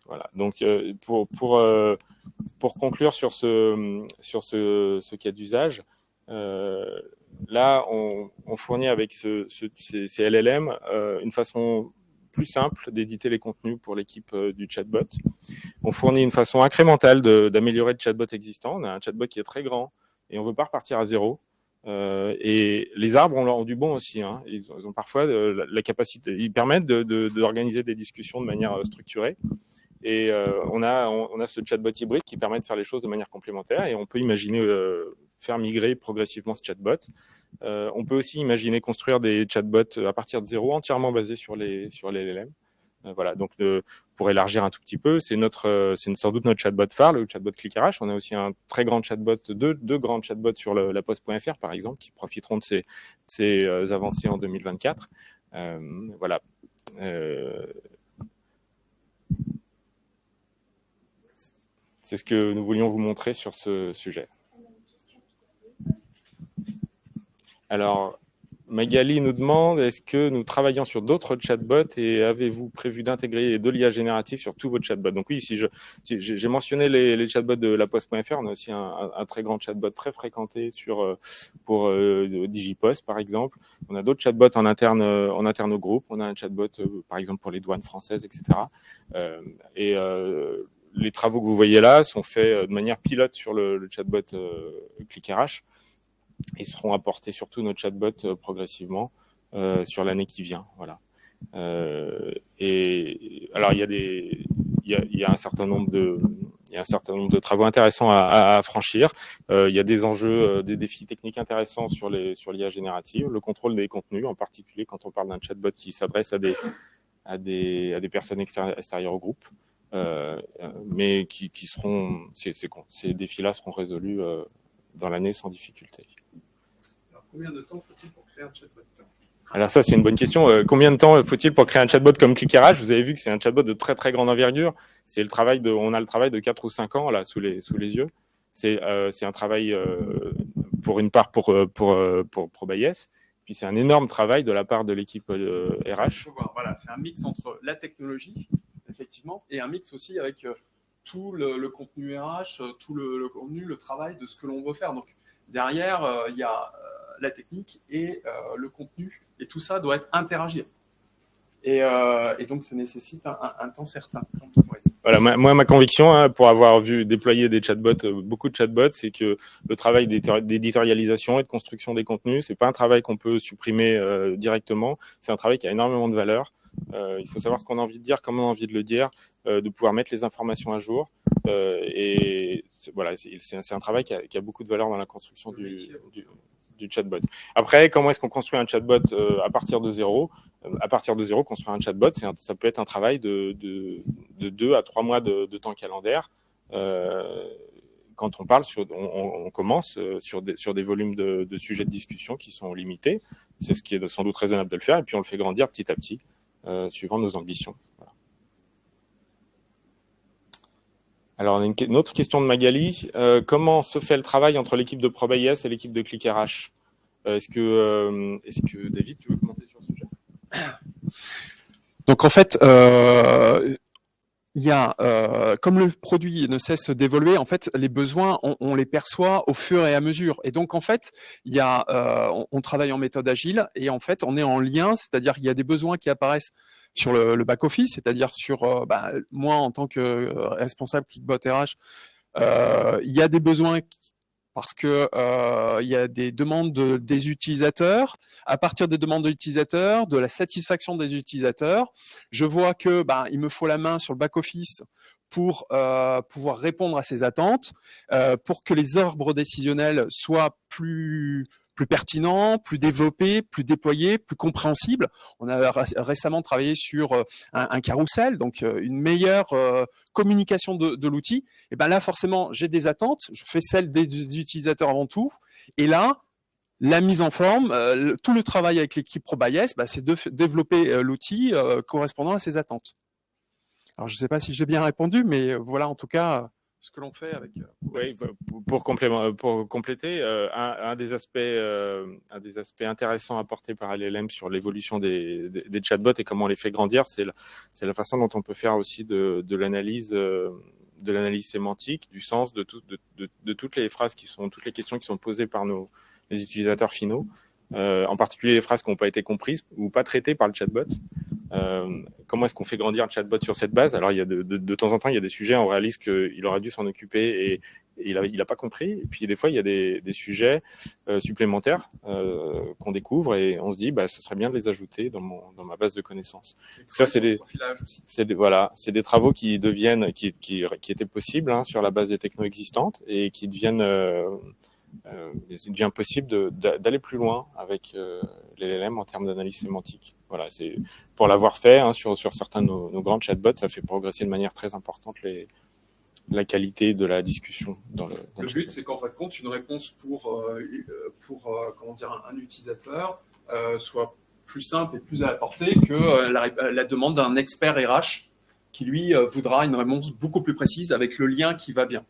Speaker 4: Voilà. Donc pour conclure sur ce cas d'usage, là on fournit avec ces LLM une façon plus simple d'éditer les contenus pour l'équipe du chatbot. On fournit une façon incrémentale d'améliorer le chatbot existant. On a un chatbot qui est très grand et on ne veut pas repartir à zéro. Et les arbres ont du bon aussi. Hein. Ils ont parfois la capacité, ils permettent d'organiser des discussions de manière structurée. Et on a ce chatbot hybride qui permet de faire les choses de manière complémentaire, et on peut imaginer faire migrer progressivement ce chatbot. On peut aussi imaginer construire des chatbots à partir de zéro, entièrement basés sur les LLM. Voilà, donc pour élargir un tout petit peu, c'est sans doute notre chatbot phare, le chatbot ClickRH. On a aussi un très grand chatbot, deux grands chatbots sur la Poste.fr par exemple, qui profiteront de ces avancées en 2024. Voilà. C'est ce que nous voulions vous montrer sur ce sujet. Alors, Magali nous demande, est-ce que nous travaillons sur d'autres chatbots et avez-vous prévu d'intégrer de l'IA générative sur tous vos chatbots? Donc oui, si j'ai mentionné les chatbots de la Poste.fr, on a aussi un très grand chatbot très fréquenté pour Digipost, par exemple. On a d'autres chatbots en interne au groupe. On a un chatbot, par exemple, pour les douanes françaises, etc. Les travaux que vous voyez là sont faits de manière pilote sur le chatbot ClickRH et seront apportés sur tous nos chatbots progressivement sur l'année qui vient. Voilà. Et alors il y a un certain nombre il y a un certain nombre de travaux intéressants à franchir. Il y a des enjeux, des défis techniques intéressants sur l'IA générative, le contrôle des contenus, en particulier quand on parle d'un chatbot qui s'adresse à des personnes extérieures au groupe, mais ces défis-là seront résolus dans l'année sans difficulté.
Speaker 5: Alors, combien de temps faut-il pour créer un chatbot ?
Speaker 4: Alors ça, c'est une bonne question. Combien de temps faut-il pour créer un chatbot comme ClickRH ? Vous avez vu que c'est un chatbot de très très grande envergure. On a le travail de 4 ou 5 ans là sous les yeux. C'est un travail pour une part pour ProBayes, puis c'est un énorme travail de la part de l'équipe RH.
Speaker 5: Voilà, c'est un mix entre la technologie, effectivement, et un mix aussi avec tout le contenu RH, tout le contenu, le travail de ce que l'on veut faire. Donc derrière, il y a la technique et le contenu, et tout ça doit être interagir. Et donc, ça nécessite un temps certain.
Speaker 4: Voilà, moi, ma conviction, pour avoir vu déployer des chatbots, beaucoup de chatbots, c'est que le travail d'éditorialisation et de construction des contenus, c'est pas un travail qu'on peut supprimer directement. C'est un travail qui a énormément de valeur. Il faut savoir ce qu'on a envie de dire, comment on a envie de le dire, de pouvoir mettre les informations à jour. Et voilà, c'est un travail qui a beaucoup de valeur dans la construction du chatbot. Après, comment est-ce qu'on construit un chatbot à partir de zéro ? À partir de zéro, construire un chatbot, ça peut être un travail de 2 à 3 mois de temps calendaire. Quand on parle, on commence sur des volumes de sujets de discussion qui sont limités. C'est ce qui est sans doute raisonnable de le faire, et puis on le fait grandir petit à petit, suivant nos ambitions. Voilà. Alors, on a une autre question de Magali. Comment se fait le travail entre l'équipe de ProBayes et l'équipe de ClickRH ? Est-ce que David, tu veux commenter sur ce sujet ?
Speaker 5: Donc, en fait, il y a, comme le produit ne cesse d'évoluer, en fait, les besoins, on les perçoit au fur et à mesure. Et donc, en fait, il y a, on travaille en méthode agile et en fait, on est en lien, c'est-à-dire qu'il y a des besoins qui apparaissent sur le back-office, c'est-à-dire sur moi en tant que responsable Clickbot RH, il y a des besoins parce que il y a des demandes des utilisateurs. À partir des demandes des utilisateurs, de la satisfaction des utilisateurs, je vois que il me faut la main sur le back-office pour pouvoir répondre à ces attentes, pour que les arbres décisionnels soient plus pertinents, plus développés, plus déployés, plus compréhensibles. On a récemment travaillé sur un carrousel, donc une meilleure communication de l'outil. Et là, forcément, j'ai des attentes. Je fais celle des utilisateurs avant tout. Et là, la mise en forme, tout le travail avec l'équipe ProBayes, c'est de développer l'outil correspondant à ces attentes. Alors, je ne sais pas si j'ai bien répondu, mais voilà en tout cas ce que l'on fait avec.
Speaker 4: Oui, pour compléter, un des aspects intéressants apportés par LLM sur l'évolution des chatbots et comment on les fait grandir, c'est la façon dont on peut faire aussi de l'analyse sémantique, du sens de toutes les phrases toutes les questions qui sont posées par les utilisateurs finaux, en particulier les phrases qui n'ont pas été comprises ou pas traitées par le chatbot. Comment est-ce qu'on fait grandir un chatbot sur cette base ? Alors, il y a de temps en temps, il y a des sujets, on réalise qu'il aurait dû s'en occuper et il n'a pas compris. Et puis, des fois, il y a des sujets supplémentaires qu'on découvre et on se dit, ce serait bien de les ajouter dans ma base de connaissances. Ça, c'est des travaux qui étaient possibles sur la base des technos existantes et qui deviennent il devient possible d'aller plus loin avec l'LLM en termes d'analyse sémantique. Voilà, c'est pour l'avoir fait sur certains de nos grands chatbots, ça fait progresser de manière très importante la qualité de la discussion dans le
Speaker 5: but, c'est qu'en fin de compte, une réponse pour un utilisateur soit plus simple et plus à la portée que la demande d'un expert RH qui lui voudra une réponse beaucoup plus précise avec le lien qui va bien.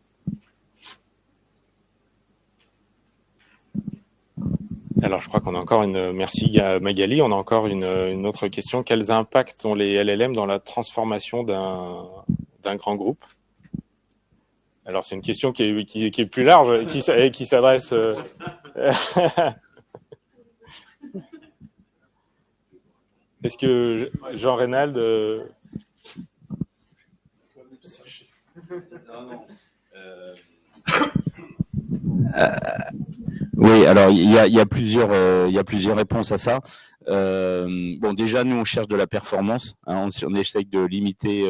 Speaker 4: Alors, je crois qu'on a encore merci Magali, on a encore une autre question. Quels impacts ont les LLM dans la transformation d'un grand groupe ? Alors, c'est une question qui est plus large et qui s'adresse. Est-ce que Jean Reynald
Speaker 3: Oui, alors il y a plusieurs réponses à ça. Déjà, nous on cherche de la performance. On essaye de limiter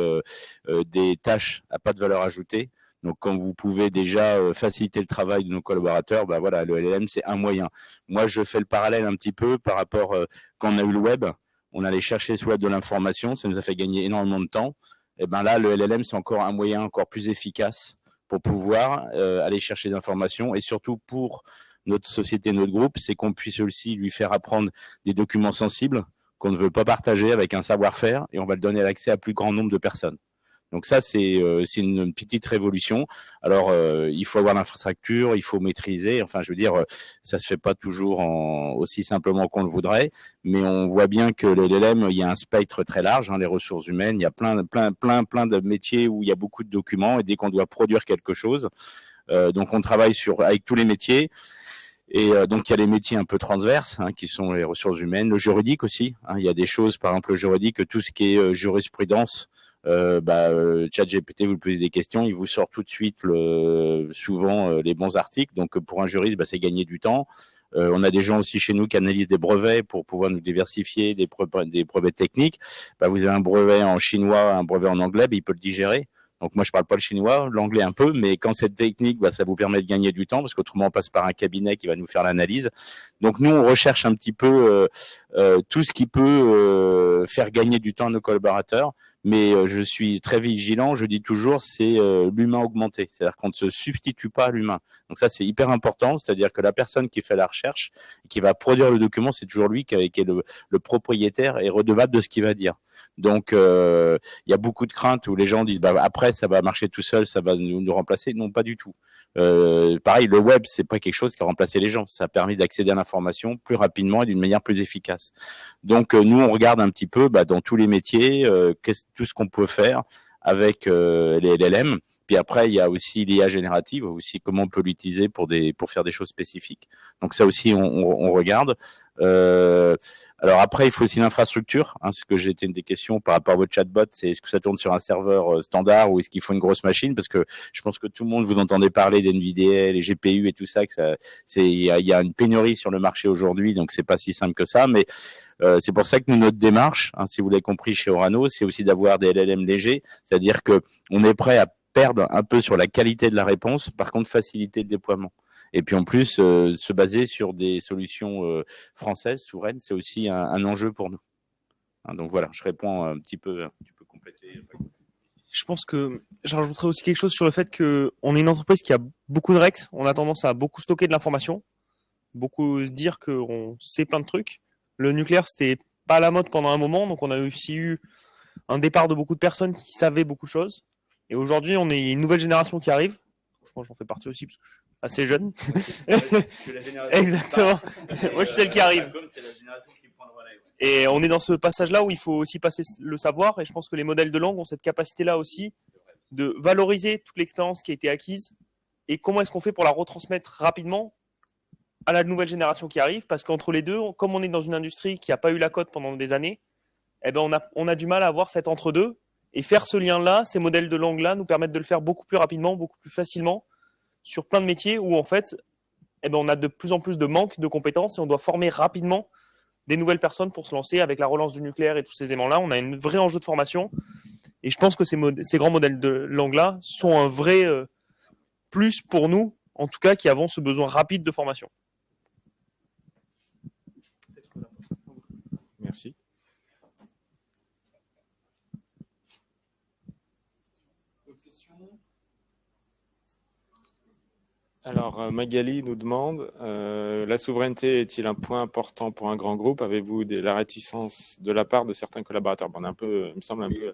Speaker 3: des tâches à pas de valeur ajoutée. Donc, quand vous pouvez déjà faciliter le travail de nos collaborateurs, bah voilà, le LLM, c'est un moyen. Moi, je fais le parallèle un petit peu par rapport quand on a eu le web, on allait chercher sur le web de l'information, ça nous a fait gagner énormément de temps. Et ben là, le LLM, c'est encore un moyen encore plus efficace pour pouvoir aller chercher des informations et surtout pour notre société, notre groupe, c'est qu'on puisse aussi lui faire apprendre des documents sensibles qu'on ne veut pas partager avec un savoir-faire et on va le donner à l'accès à plus grand nombre de personnes. Donc ça, c'est une petite révolution. Alors, il faut avoir l'infrastructure, il faut maîtriser. Enfin, je veux dire, ça se fait pas toujours aussi simplement qu'on le voudrait, mais on voit bien que le LLM, il y a un spectre très large, hein, les ressources humaines. Il y a plein de métiers où il y a beaucoup de documents et dès qu'on doit produire quelque chose, donc on travaille avec tous les métiers. Et donc, il y a les métiers un peu transverses, hein, qui sont les ressources humaines, le juridique aussi. Hein, il y a des choses, par exemple, le juridique, tout ce qui est jurisprudence. ChatGPT, vous lui posez des questions, il vous sort tout de suite souvent les bons articles. Donc, pour un juriste, c'est gagner du temps. On a des gens aussi chez nous qui analysent des brevets pour pouvoir nous diversifier des brevets techniques. Vous avez un brevet en chinois, un brevet en anglais, il peut le digérer. Donc moi, je parle pas le chinois, l'anglais un peu, mais quand c'est technique, ça vous permet de gagner du temps parce qu'autrement, on passe par un cabinet qui va nous faire l'analyse. Donc nous, on recherche un petit peu tout ce qui peut faire gagner du temps à nos collaborateurs. Mais je suis très vigilant, je dis toujours, c'est l'humain augmenté. C'est-à-dire qu'on ne se substitue pas à l'humain. Donc ça, c'est hyper important. C'est-à-dire que la personne qui fait la recherche, qui va produire le document, c'est toujours lui qui est le propriétaire et redevable de ce qu'il va dire. Donc, il y a beaucoup de craintes où les gens disent, après, ça va marcher tout seul, ça va nous remplacer. Non, pas du tout. Pareil, le web, c'est pas quelque chose qui a remplacé les gens. Ça a permis d'accéder à l'information plus rapidement et d'une manière plus efficace. Donc, nous, on regarde un petit peu dans tous les métiers, tout ce qu'on peut faire avec les LLM. Puis après, il y a aussi l'IA générative, aussi comment on peut l'utiliser pour faire des choses spécifiques. Donc ça aussi, on regarde. Alors après, il faut aussi l'infrastructure. Hein, ce que j'ai été une des questions par rapport à votre chatbot, c'est est-ce que ça tourne sur un serveur standard ou est-ce qu'il faut une grosse machine? Parce que je pense que tout le monde, vous entendez parler d'NVIDIA, les GPU et tout ça, il y a une pénurie sur le marché aujourd'hui, donc c'est pas si simple que ça. Mais c'est pour ça que notre démarche, hein, si vous l'avez compris chez Orano, c'est aussi d'avoir des LLM légers, c'est-à-dire que on est prêt à perdre un peu sur la qualité de la réponse, par contre faciliter le déploiement. Et puis en plus, se baser sur des solutions françaises, souveraines, c'est aussi un enjeu pour nous. Hein, donc voilà, je réponds un petit peu, tu peux compléter.
Speaker 2: Je pense que je rajouterais aussi quelque chose sur le fait qu'on est une entreprise qui a beaucoup de REX, on a tendance à beaucoup stocker de l'information, beaucoup se dire qu'on sait plein de trucs. Le nucléaire, c'était pas à la mode pendant un moment, donc on a aussi eu un départ de beaucoup de personnes qui savaient beaucoup de choses. Et aujourd'hui, on est une nouvelle génération qui arrive. Franchement, j'en fais partie aussi parce que je suis assez jeune. Exactement. Moi, je suis celle qui arrive. Et on est dans ce passage-là où il faut aussi passer le savoir. Et je pense que les modèles de langue ont cette capacité-là aussi de valoriser toute l'expérience qui a été acquise. Et comment est-ce qu'on fait pour la retransmettre rapidement à la nouvelle génération qui arrive? Parce qu'entre les deux, comme on est dans une industrie qui n'a pas eu la cote pendant des années, on a du mal à avoir cet entre-deux. Et faire ce lien-là, ces modèles de langue-là, nous permettent de le faire beaucoup plus rapidement, beaucoup plus facilement, sur plein de métiers où, en fait, on a de plus en plus de manque de compétences et on doit former rapidement des nouvelles personnes pour se lancer avec la relance du nucléaire et tous ces éléments-là. On a un vrai enjeu de formation. Et je pense que ces grands modèles de langue-là sont un vrai plus pour nous, en tout cas, qui avons ce besoin rapide de formation.
Speaker 4: Merci. Alors, Magali nous demande, la souveraineté est-il un point important pour un grand groupe? Avez-vous la réticence de la part de certains collaborateurs? On a un peu, il me semble un peu.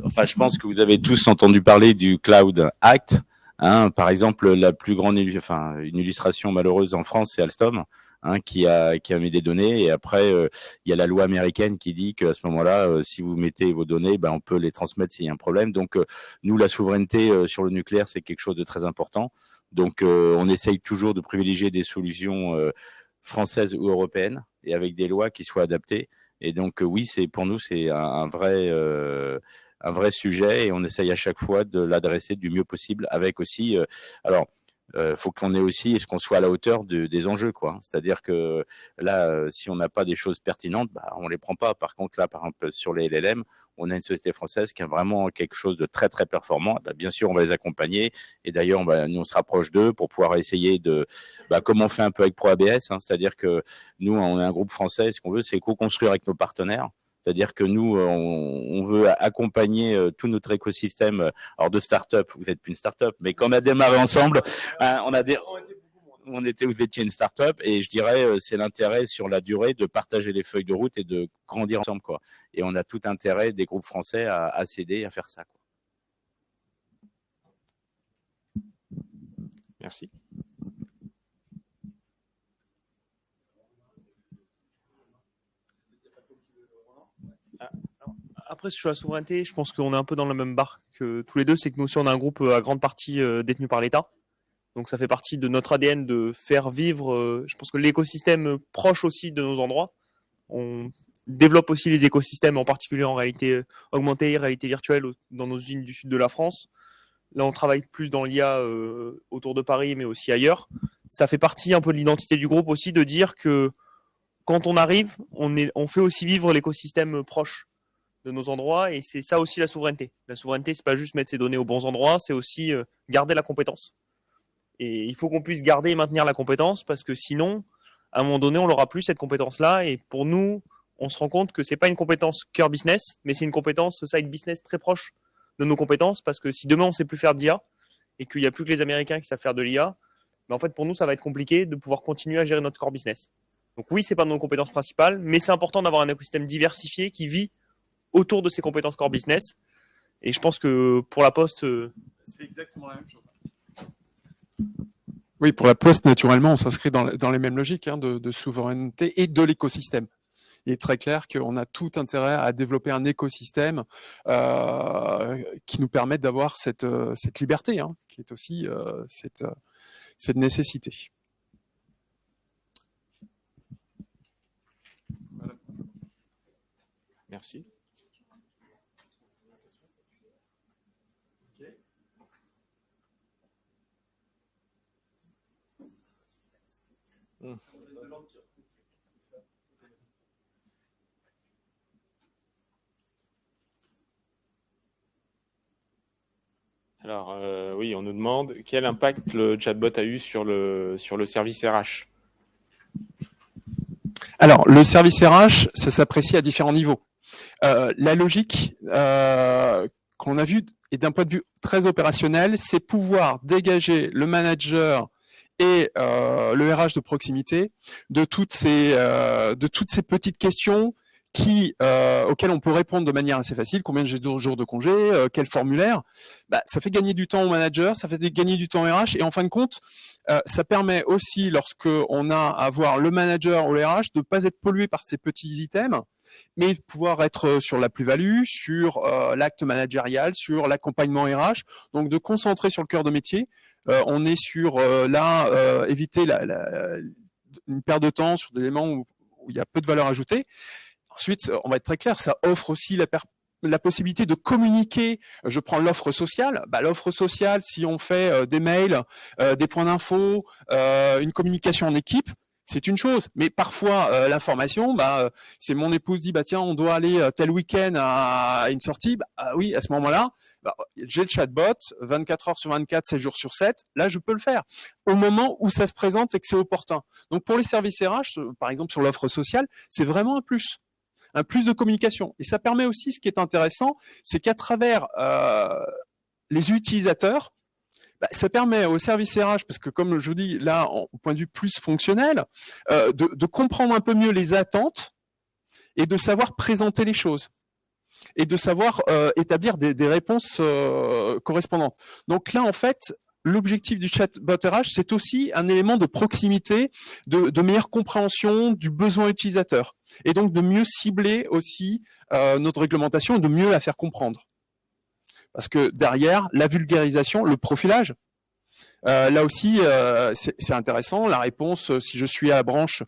Speaker 3: Enfin, je pense que vous avez tous entendu parler du Cloud Act. Hein, par exemple, la plus grande, une illustration malheureuse en France, c'est Alstom. Hein, qui a mis des données et après il y a la loi américaine qui dit qu'à ce moment-là si vous mettez vos données on peut les transmettre s'il y a un problème. Donc nous la souveraineté sur le nucléaire c'est quelque chose de très important. Donc on essaye toujours de privilégier des solutions françaises ou européennes et avec des lois qui soient adaptées. Et donc oui, c'est pour nous c'est un vrai sujet et on essaye à chaque fois de l'adresser du mieux possible avec aussi alors faut qu'on ait aussi, qu'on soit à la hauteur des enjeux, quoi. C'est-à-dire que là, si on n'a pas des choses pertinentes, bah, on les prend pas. Par contre, là, par exemple, sur les LLM, on a une société française qui a vraiment quelque chose de très, très performant. Bah, bien sûr, on va les accompagner. Et d'ailleurs, nous, on se rapproche d'eux pour pouvoir essayer de, comme on fait un peu avec ProABS, hein, c'est-à-dire que nous, on est un groupe français. Ce qu'on veut, c'est co-construire avec nos partenaires. C'est-à-dire que nous, on veut accompagner tout notre écosystème alors de start-up. Vous n'êtes plus une start-up, mais quand on a démarré ensemble, vous étiez une start-up, et je dirais, c'est l'intérêt sur la durée de partager les feuilles de route et de grandir ensemble, quoi. Et on a tout intérêt des groupes français à s'aider, à faire ça, quoi.
Speaker 4: Merci.
Speaker 2: Après, sur la souveraineté, je pense qu'on est un peu dans la même barque que tous les deux. C'est que nous aussi, on a un groupe à grande partie détenu par l'État. Donc, ça fait partie de notre ADN de faire vivre, je pense que l'écosystème proche aussi de nos endroits. On développe aussi les écosystèmes, en particulier en réalité augmentée, réalité virtuelle, dans nos usines du sud de la France. Là, on travaille plus dans l'IA autour de Paris, mais aussi ailleurs. Ça fait partie un peu de l'identité du groupe aussi, de dire que quand on arrive, on fait aussi vivre l'écosystème proche de nos endroits, et c'est ça aussi la souveraineté. La souveraineté, c'est pas juste mettre ses données aux bons endroits, c'est aussi garder la compétence. Et il faut qu'on puisse garder et maintenir la compétence, parce que sinon, à un moment donné, on n'aura plus cette compétence-là. Et pour nous, on se rend compte que c'est pas une compétence cœur business, mais c'est une compétence side business très proche de nos compétences, parce que si demain on sait plus faire d'IA et qu'il n'y a plus que les Américains qui savent faire de l'IA, en fait, pour nous, ça va être compliqué de pouvoir continuer à gérer notre core business. Donc oui, c'est pas nos compétences principales, mais c'est important d'avoir un écosystème diversifié qui vit autour de ces compétences core business. Et je pense que pour la Poste,
Speaker 5: c'est exactement la même chose. Oui, pour la Poste, naturellement, on s'inscrit dans les mêmes logiques de souveraineté et de l'écosystème. Il est très clair qu'on a tout intérêt à développer un écosystème qui nous permette d'avoir cette liberté, qui est aussi cette nécessité.
Speaker 4: Voilà. Merci. Alors, oui, on nous demande quel impact le chatbot a eu sur le service RH.
Speaker 5: Alors, le service RH, ça s'apprécie à différents niveaux. La logique qu'on a vue, et d'un point de vue très opérationnel, c'est pouvoir dégager le manager et le RH de proximité de toutes ces petites questions auxquelles on peut répondre de manière assez facile. Combien j'ai de jours de congé, quel formulaire, ça fait gagner du temps au manager, ça fait gagner du temps au RH, et en fin de compte, ça permet aussi, lorsque on a à voir le manager ou le RH, de ne pas être pollué par ces petits items, mais de pouvoir être sur la plus-value, sur l'acte managérial, sur l'accompagnement RH, donc de concentrer sur le cœur de métier. On est sur éviter une perte de temps sur des éléments où il y a peu de valeur ajoutée. Ensuite, on va être très clair, ça offre aussi la possibilité de communiquer. Je prends l'offre sociale. L'offre sociale, si on fait des mails, des points d'info, une communication en équipe, c'est une chose. Mais parfois, l'information, c'est mon épouse dit, tiens, on doit aller tel week-end à une sortie. Oui, à ce moment-là, j'ai le chatbot, 24 heures sur 24, 7 jours sur 7. Là, je peux le faire au moment où ça se présente et que c'est opportun. Donc, pour les services RH, par exemple, sur l'offre sociale, c'est vraiment un plus de communication. Et ça permet aussi, ce qui est intéressant, c'est qu'à travers les utilisateurs, ça permet aux services RH, parce que comme je vous dis, là, au point de vue plus fonctionnel, de comprendre un peu mieux les attentes et de savoir présenter les choses et de savoir établir des réponses correspondantes. Donc là, en fait, l'objectif du chatbot RH, c'est aussi un élément de proximité, de meilleure compréhension du besoin utilisateur, et donc de mieux cibler aussi notre réglementation et de mieux la faire comprendre. Parce que derrière, la vulgarisation, le profilage, là aussi, c'est intéressant. La réponse, si je suis à la branche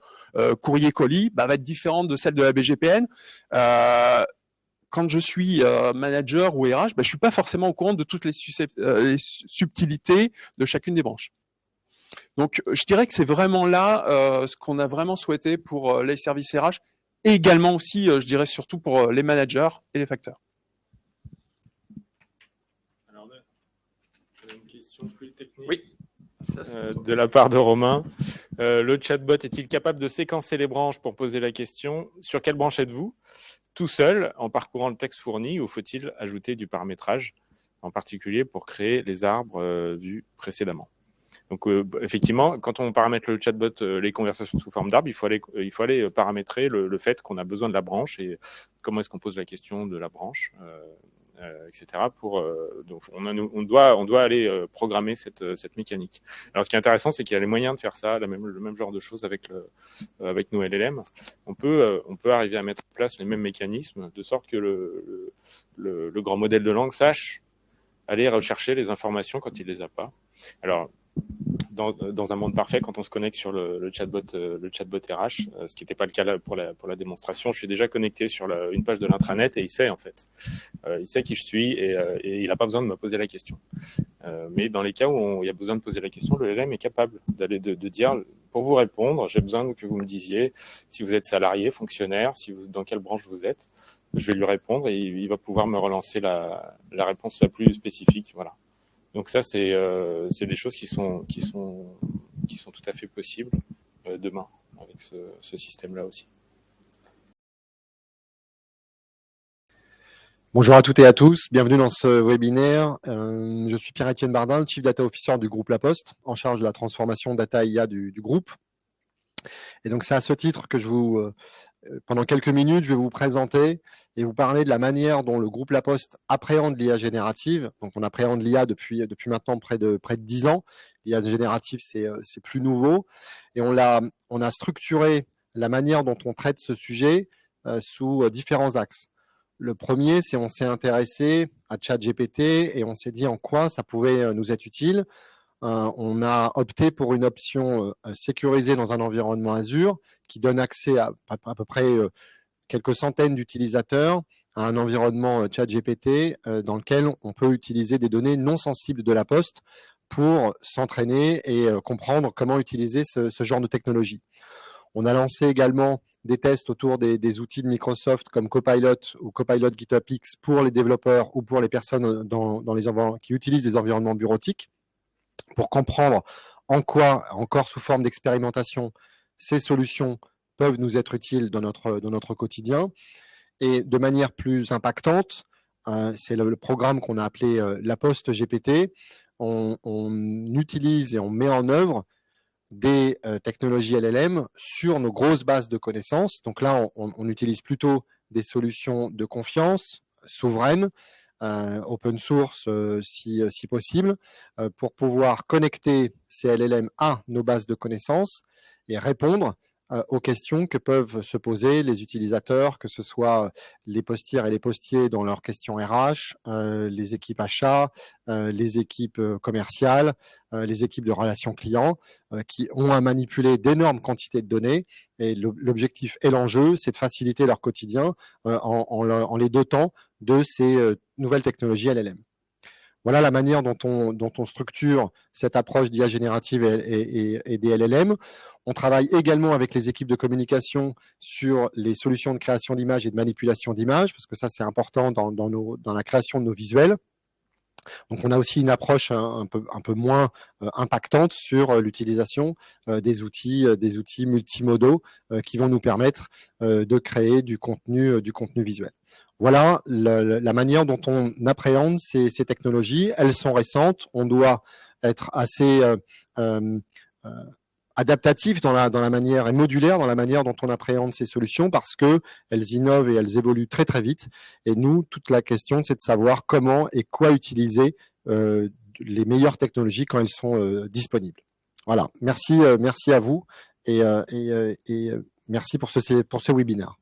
Speaker 5: courrier-colis, va être différente de celle de la BGPN. Quand je suis manager ou RH, je ne suis pas forcément au courant de toutes les subtilités de chacune des branches. Donc, je dirais que c'est vraiment là ce qu'on a vraiment souhaité pour les services RH et également aussi, je dirais surtout pour les managers et les facteurs.
Speaker 4: Alors, on a une question plus technique.
Speaker 5: Oui.
Speaker 4: De la part de Romain. Le chatbot est-il capable de séquencer les branches pour poser la question? Sur quelle branche êtes-vous? Tout seul, en parcourant le texte fourni, ou faut-il ajouter du paramétrage, en particulier pour créer les arbres vus précédemment? Donc, effectivement, quand on paramètre le chatbot, les conversations sous forme d'arbre, il faut aller paramétrer le fait qu'on a besoin de la branche et comment est-ce qu'on pose la question de la branche, etc. Donc, on doit aller programmer cette mécanique. Alors, ce qui est intéressant, c'est qu'il y a les moyens de faire ça, le même genre de choses avec nos LLM. On peut arriver à mettre en place les mêmes mécanismes de sorte que le grand modèle de langue sache aller rechercher les informations quand il les a pas. Alors, dans un monde parfait, quand on se connecte sur le chatbot RH, ce qui n'était pas le cas là pour la démonstration, je suis déjà connecté sur une page de l'intranet et il sait en fait. Il sait qui je suis et il n'a pas besoin de me poser la question. Mais dans les cas où il y a besoin de poser la question, le LLM est capable de dire, pour vous répondre, j'ai besoin que vous me disiez si vous êtes salarié, fonctionnaire, dans quelle branche vous êtes. Je vais lui répondre et il va pouvoir me relancer la réponse la plus spécifique. Voilà. Donc ça, c'est des choses qui sont tout à fait possibles demain avec ce système-là aussi.
Speaker 6: Bonjour à toutes et à tous, bienvenue dans ce webinaire. Je suis Pierre-Étienne Bardin, le Chief Data Officer du groupe La Poste, en charge de la transformation Data IA du groupe. Et donc c'est à ce titre que pendant quelques minutes, je vais vous présenter et vous parler de la manière dont le groupe La Poste appréhende l'IA générative. Donc on appréhende l'IA depuis maintenant près de 10 ans. L'IA générative, c'est plus nouveau. Et on a structuré la manière dont on traite ce sujet sous différents axes. Le premier, c'est on s'est intéressé à ChatGPT et on s'est dit en quoi ça pouvait nous être utile. On a opté pour une option sécurisée dans un environnement Azure qui donne accès à peu près quelques centaines d'utilisateurs à un environnement ChatGPT dans lequel on peut utiliser des données non sensibles de la Poste pour s'entraîner et comprendre comment utiliser ce genre de technologie. On a lancé également des tests autour des outils de Microsoft comme Copilot ou Copilot GitHub X pour les développeurs ou pour les personnes qui utilisent des environnements bureautiques, pour comprendre en quoi, encore sous forme d'expérimentation, ces solutions peuvent nous être utiles dans notre quotidien. Et de manière plus impactante, c'est le programme qu'on a appelé La Poste GPT. On utilise et on met en œuvre des technologies LLM sur nos grosses bases de connaissances. Donc là, on utilise plutôt des solutions de confiance, souveraines, open source si possible, pour pouvoir connecter ces LLM à nos bases de connaissances et répondre aux questions que peuvent se poser les utilisateurs, que ce soit les postières et les postiers dans leurs questions RH, les équipes achats, les équipes commerciales, les équipes de relations clients, qui ont à manipuler d'énormes quantités de données. Et l'objectif et l'enjeu, c'est de faciliter leur quotidien en les dotant de ces nouvelles technologies LLM. Voilà la manière dont on structure cette approche d'IA générative et des LLM. On travaille également avec les équipes de communication sur les solutions de création d'images et de manipulation d'images, parce que ça, c'est important dans la création de nos visuels. Donc, on a aussi une approche un peu moins impactante sur l'utilisation des outils multimodaux qui vont nous permettre de créer du contenu visuel. Voilà la manière dont on appréhende ces technologies. Elles sont récentes. On doit être assez adaptatif dans la manière et modulaire dans la manière dont on appréhende ces solutions parce que elles innovent et elles évoluent très très vite. Et nous, toute la question, c'est de savoir comment et quoi utiliser les meilleures technologies quand elles sont disponibles. Voilà. Merci à vous et merci pour ce webinaire.